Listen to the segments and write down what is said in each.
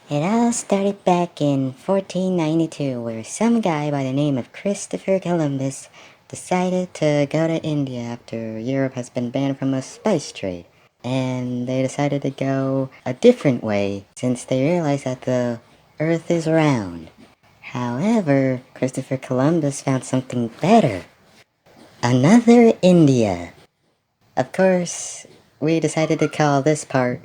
It all started back in 1492, where some guy by the name of Christopher Columbus decided to go to India after Europe has been banned from a spice trade. And they decided to go a different way since they realized that the earth is round. However, Christopher Columbus found something better. Another India. Of course, we decided to call this part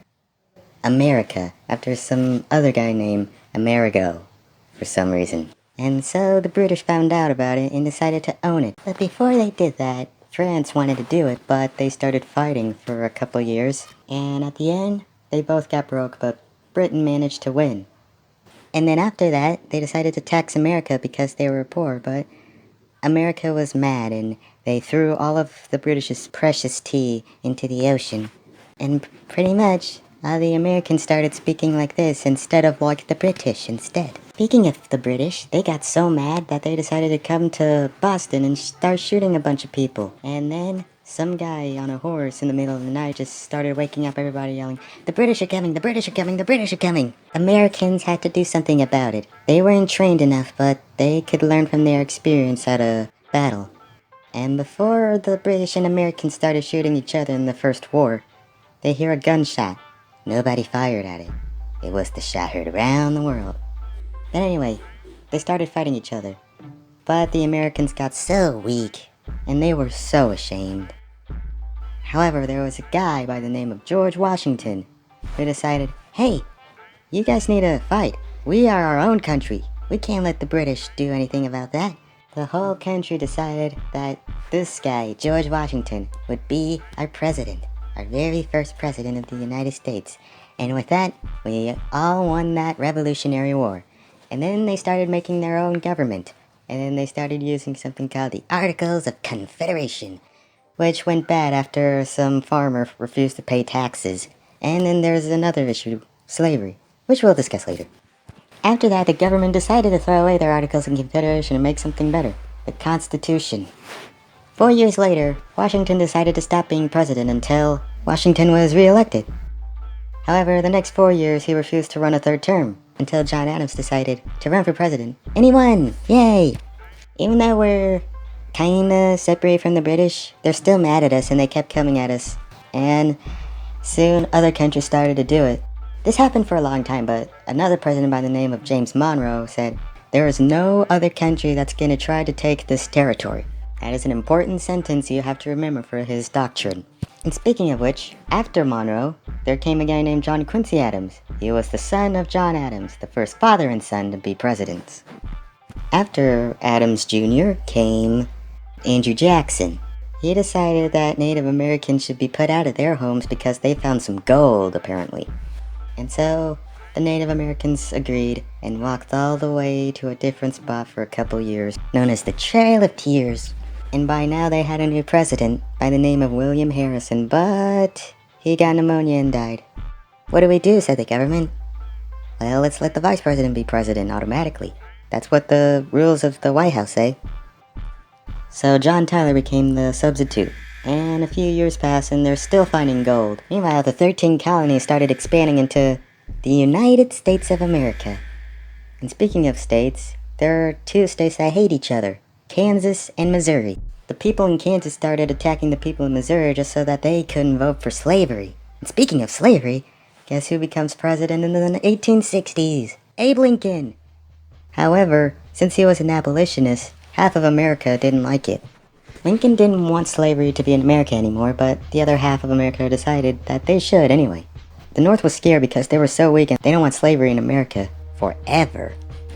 America, after some other guy named Amerigo, for some reason. And so the British found out about it and decided to own it. But before they did that, France wanted to do it, but they started fighting for a couple years. And at the end, they both got broke, but Britain managed to win. And then after that, they decided to tax America because they were poor, but America was mad and they threw all of the British's precious tea into the ocean. And pretty much, the Americans started speaking like this instead of like the British instead. Speaking of the British, they got so mad that they decided to come to Boston and start shooting a bunch of people. And then some guy on a horse in the middle of the night just started waking up everybody yelling, "The British are coming, the British are coming, the British are coming!" Americans had to do something about it. They weren't trained enough, but they could learn from their experience at a battle. And before the British and Americans started shooting each other in the First War, they hear a gunshot. Nobody fired at it. It was the shot heard around the world. But anyway, they started fighting each other. But the Americans got so weak, and they were so ashamed. However, there was a guy by the name of George Washington who decided, hey, you guys need to fight. We are our own country. We can't let the British do anything about that. The whole country decided that this guy, George Washington, would be our president. Our very first president of the United States. And with that, we all won that Revolutionary War. And then they started making their own government. And then they started using something called the Articles of Confederation, which went bad after some farmer refused to pay taxes. And then there's another issue, slavery, which we'll discuss later. After that, the government decided to throw away their Articles of Confederation and make something better, the Constitution. 4 years later, Washington decided to stop being president until Washington was re-elected. However, the next 4 years he refused to run a third term until John Adams decided to run for president. And he won! Yay! Even though we're kinda separated from the British, they're still mad at us and they kept coming at us. And soon other countries started to do it. This happened for a long time, but another president by the name of James Monroe said, "There is no other country that's gonna try to take this territory." That is an important sentence you have to remember for his doctrine. And speaking of which, after Monroe, there came a guy named John Quincy Adams. He was the son of John Adams, the first father and son to be presidents. After Adams Jr. came Andrew Jackson. He decided that Native Americans should be put out of their homes because they found some gold, apparently. And so, the Native Americans agreed and walked all the way to a different spot for a couple years, known as the Trail of Tears. And by now they had a new president by the name of William Harrison, but he got pneumonia and died. "What do we do?" said the government. "Well, let's let the vice president be president automatically. That's what the rules of the White House say." So John Tyler became the substitute. And a few years passed and they're still finding gold. Meanwhile, the 13 colonies started expanding into the United States of America. And speaking of states, there are two states that hate each other. Kansas and Missouri. The people in Kansas started attacking the people in Missouri just so that they couldn't vote for slavery. And speaking of slavery, guess who becomes president in the 1860s? Abe Lincoln! However, since he was an abolitionist, half of America didn't like it. Lincoln didn't want slavery to be in America anymore, but the other half of America decided that they should anyway. The North was scared because they were so weak and they don't want slavery in America forever.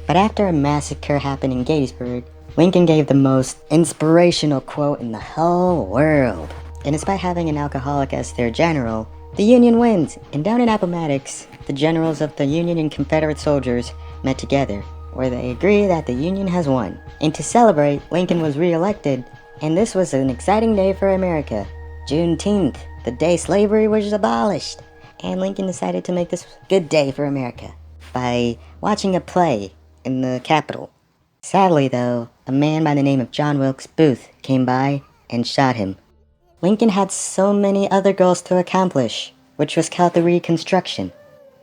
But after a massacre happened in Gettysburg, Lincoln gave the most inspirational quote in the whole world. And despite having an alcoholic as their general, the Union wins. And down in Appomattox, the generals of the Union and Confederate soldiers met together, where they agree that the Union has won. And to celebrate, Lincoln was re-elected, and this was an exciting day for America. Juneteenth, the day slavery was abolished. And Lincoln decided to make this a good day for America by watching a play in the Capitol. Sadly, though, a man by the name of John Wilkes Booth came by and shot him. Lincoln had so many other goals to accomplish, which was called the Reconstruction.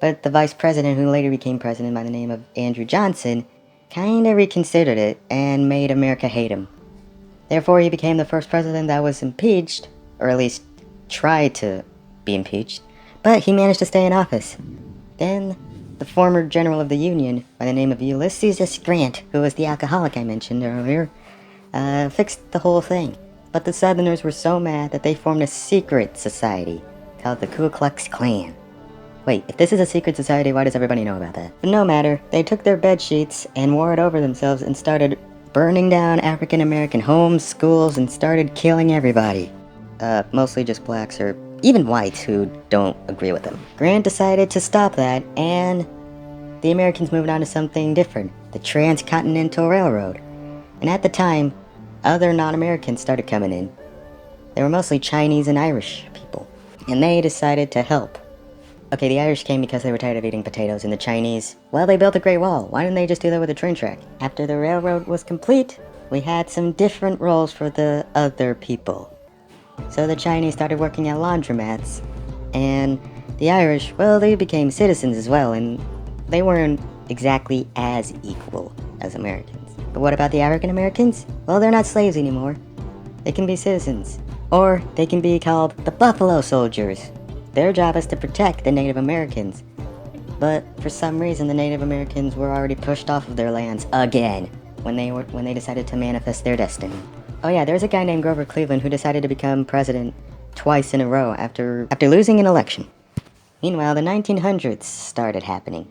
But the vice president, who later became president by the name of Andrew Johnson, kinda reconsidered it and made America hate him. Therefore, he became the first president that was impeached, or at least tried to be impeached, but he managed to stay in office. Then, the former general of the Union, by the name of Ulysses S. Grant, who was the alcoholic I mentioned earlier, fixed the whole thing. But the Southerners were so mad that they formed a secret society called the Ku Klux Klan. Wait, if this is a secret society, why does everybody know about that? But no matter, they took their bed sheets and wore it over themselves and started burning down African-American homes, schools, and started killing everybody. Mostly just blacks or even whites who don't agree with them. Grant decided to stop that, and the Americans moved on to something different, the Transcontinental Railroad. And at the time, other non-Americans started coming in. They were mostly Chinese and Irish people, and they decided to help. Okay, the Irish came because they were tired of eating potatoes, and the Chinese, well, they built a Great Wall. Why didn't they just do that with a train track? After the railroad was complete, we had some different roles for the other people. So the Chinese started working at laundromats, and the Irish, well, they became citizens as well, and they weren't exactly as equal as Americans. But what about the African Americans? Well, they're not slaves anymore. They can be citizens, or they can be called the Buffalo Soldiers. Their job is to protect the Native Americans. But for some reason, the Native Americans were already pushed off of their lands again when they decided to manifest their destiny. Oh yeah, there's a guy named Grover Cleveland who decided to become president twice in a row after losing an election. Meanwhile, the 1900s started happening.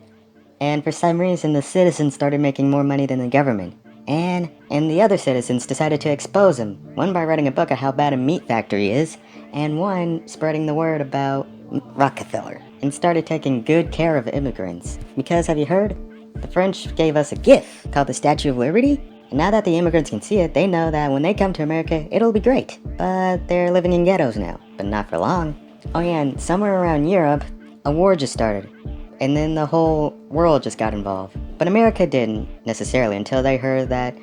And for some reason, the citizens started making more money than the government. And the other citizens decided to expose him, one by writing a book on how bad a meat factory is, and one spreading the word about Rockefeller, and started taking good care of immigrants. Because, have you heard? The French gave us a gift called the Statue of Liberty, and now that the immigrants can see it, they know that when they come to America, it'll be great. But they're living in ghettos now, but not for long. Oh yeah, and somewhere around Europe, a war just started, and then the whole world just got involved. But America didn't, necessarily, until they heard that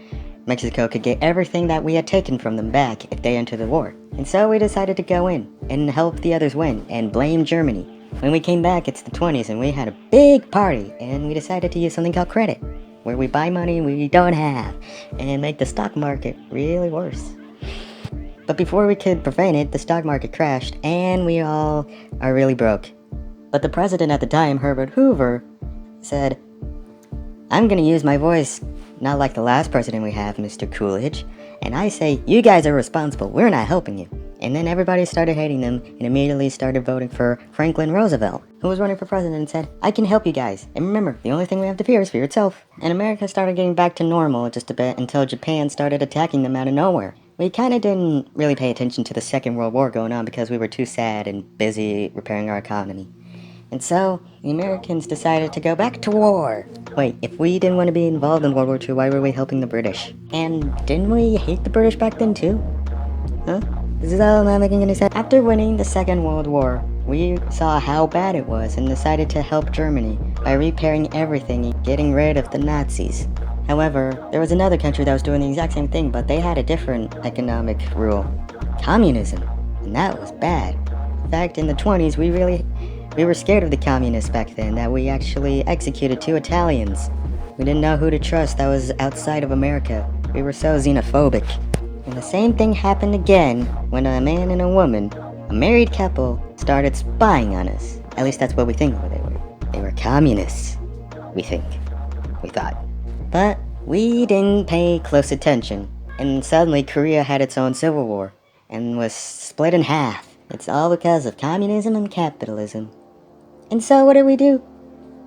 Mexico could get everything that we had taken from them back if they entered the war. And so we decided to go in and help the others win and blame Germany. When we came back, it's the 20s, and we had a big party, and we decided to use something called credit, where we buy money we don't have and make the stock market really worse. But before we could prevent it, the stock market crashed, and we all are really broke. But the president at the time, Herbert Hoover, said, "I'm gonna use my voice, not like the last president we have, Mr. Coolidge, and I say, you guys are responsible, we're not helping you." And then everybody started hating them and immediately started voting for Franklin Roosevelt, who was running for president, and said, "I can help you guys. And remember, the only thing we have to fear is fear itself." And America started getting back to normal just a bit until Japan started attacking them out of nowhere. We kinda didn't really pay attention to the Second World War going on because we were too sad and busy repairing our economy. And so, the Americans decided to go back to war. Wait, if we didn't want to be involved in World War II, why were we helping the British? And didn't we hate the British back then too? Huh? This is all not making any sense. After winning the Second World War, we saw how bad it was and decided to help Germany by repairing everything and getting rid of the Nazis. However, there was another country that was doing the exact same thing, but they had a different economic rule. Communism. And that was bad. In fact, in the 20s, we were scared of the communists back then, that we actually executed 2 Italians. We didn't know who to trust that was outside of America. We were so xenophobic. And the same thing happened again when a man and a woman, a married couple, started spying on us. At least that's what we think they were. They were communists. We think. We thought. But we didn't pay close attention. And suddenly Korea had its own civil war and was split in half. It's all because of communism and capitalism. And so what did we do?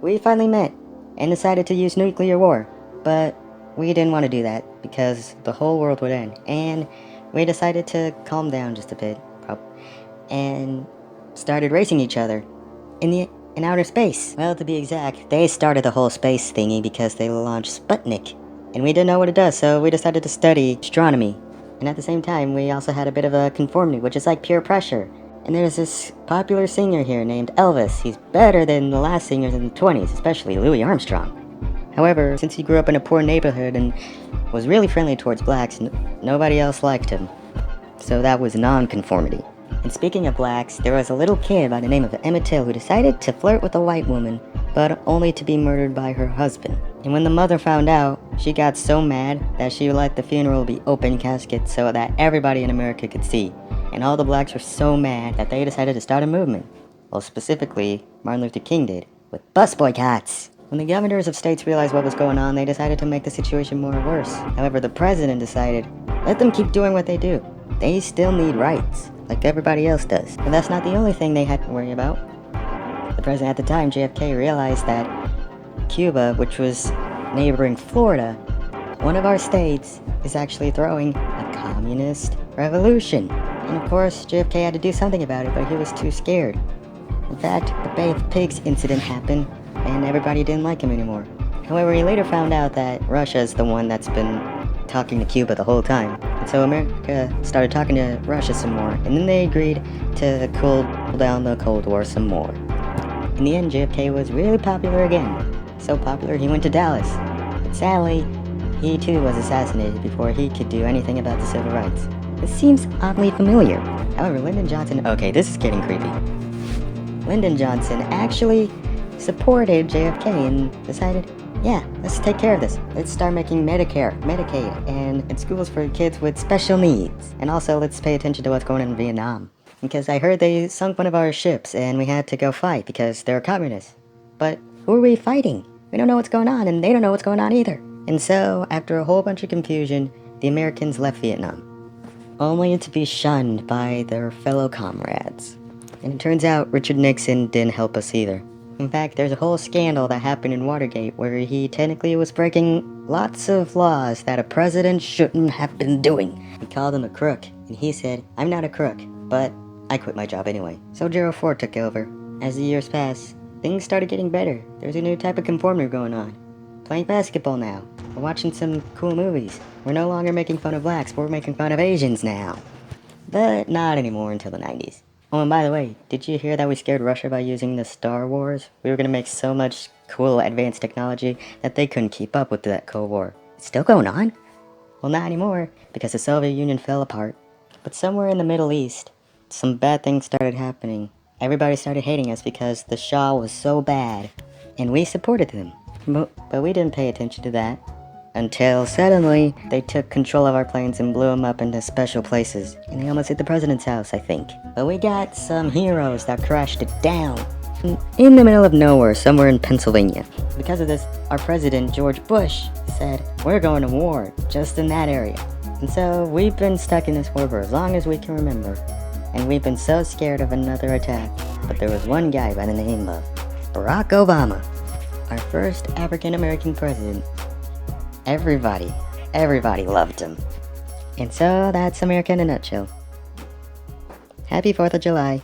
We finally met and decided to use nuclear war. But we didn't want to do that because the whole world would end. And we decided to calm down just a bit and started racing each other in outer space. Well, to be exact, they started the whole space thingy because they launched Sputnik. And we didn't know what it does, so we decided to study astronomy. And at the same time, we also had a bit of a conformity, which is like peer pressure. And there's this popular singer here named Elvis. He's better than the last singers in the 20s, especially Louis Armstrong. However, since he grew up in a poor neighborhood and was really friendly towards blacks, nobody else liked him. So that was non-conformity. And speaking of blacks, there was a little kid by the name of Emmett Till who decided to flirt with a white woman but only to be murdered by her husband. And when the mother found out, she got so mad that she let the funeral be open casket so that everybody in America could see. And all the blacks were so mad that they decided to start a movement. Well, specifically, Martin Luther King did, with bus boycotts. When the governors of states realized what was going on, they decided to make the situation more worse. However, the president decided, let them keep doing what they do. They still need rights, like everybody else does. But that's not the only thing they had to worry about. The president at the time, JFK, realized that Cuba, which was neighboring Florida, one of our states, is actually throwing a communist revolution. And of course, JFK had to do something about it, but he was too scared. In fact, the Bay of Pigs incident happened, and everybody didn't like him anymore. However, he later found out that Russia is the one that's been talking to Cuba the whole time. And so America started talking to Russia some more, and then they agreed to cool down the Cold War some more. In the end, JFK was really popular again. So popular, he went to Dallas. But sadly, he too was assassinated before he could do anything about the civil rights. This seems oddly familiar. However, Lyndon Johnson... Okay, this is getting creepy. Lyndon Johnson actually supported JFK and decided, yeah, let's take care of this. Let's start making Medicare, Medicaid, and schools for kids with special needs. And also, let's pay attention to what's going on in Vietnam. Because I heard they sunk one of our ships and we had to go fight because they're communists. But who are we fighting? We don't know what's going on and they don't know what's going on either. And so, after a whole bunch of confusion, the Americans left Vietnam, only to be shunned by their fellow comrades. And it turns out Richard Nixon didn't help us either. In fact, there's a whole scandal that happened in Watergate where he technically was breaking lots of laws that a president shouldn't have been doing. He called him a crook, and he said, I'm not a crook, but I quit my job anyway. So Gerald Ford took over. As the years passed, things started getting better. There's a new type of conformity going on. Playing basketball now. We're watching some cool movies. We're no longer making fun of blacks, we're making fun of Asians now. But not anymore until the 90s. Oh, and by the way, did you hear that we scared Russia by using the Star Wars? We were gonna make so much cool advanced technology that they couldn't keep up with that Cold War. It's still going on? Well, not anymore, because the Soviet Union fell apart. But somewhere in the Middle East, some bad things started happening. Everybody started hating us because the Shah was so bad, and we supported him. But we didn't pay attention to that. Until suddenly, they took control of our planes and blew them up into special places. And they almost hit the president's house, I think. But we got some heroes that crashed it down. In the middle of nowhere, somewhere in Pennsylvania. Because of this, our president, George Bush, said, we're going to war, just in that area. And so, we've been stuck in this war for as long as we can remember. And we've been so scared of another attack. But there was one guy by the name of Barack Obama, our first African-American president. Everybody loved him. And so, that's America in a nutshell. Happy 4th of July.